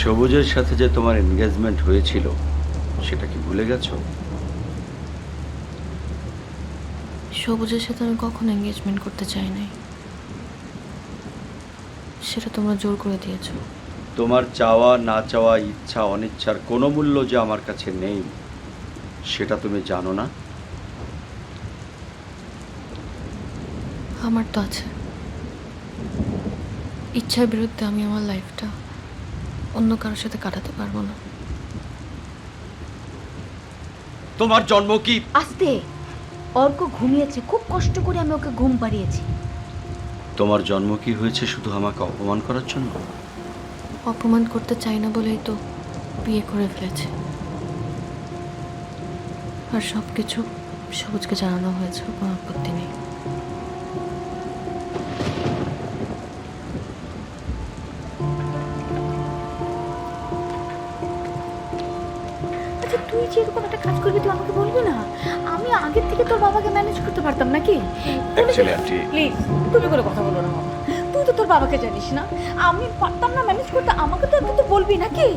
সবুজের সাথে যে তোমার এনগেজমেন্ট হয়েছিল সেটা কি ভুলে গেছো? সবুজের সাথে আমি কখনো এঙ্গেজমেন্ট করতে চাই নাই, সেটা তোমরা জোর করে দিয়েছো। তোমার চাওয়া না চাওয়া, ইচ্ছা অনিচ্ছার কোনো মূল্য যে আমার কাছে নেই সেটা তুমি জানো না? আমার তো আছে। ইচ্ছার বিরুদ্ধে আমি আমার লাইফটা অন্য কারোর সাথে কাটাতে পারবো না। তোমার জন্ম কি? আস্তে, অর্ক ঘুমিয়েছে, খুব কষ্ট করে আমি ওকে ঘুম পাড়িয়েছি। তোমার জন্ম কি হয়েছে শুধু আমাকে অপমান করার জন্য? অপমান করতে চাই না বলেই তো বিয়ে করে ফেলেছে, আর সব কিছু সবুজকে জানানো হয়েছে, কোনো আপত্তি নেই। আচ্ছা, তুই যে এরকম একটা কাজ করবি তুই আমাকে বলবি না? আমি আগের থেকে তোর বাবাকে ম্যানেজ করতে পারতাম নাকি? Actually, আন্টি, প্লিজ, তুমি কোনো কথা বলো না বাবা। তুই তো তোর বাবাকে জানিস না, আমি পারতাম না ম্যানেজ করতে, আমাকে তো একটু তো বলবি নাকি?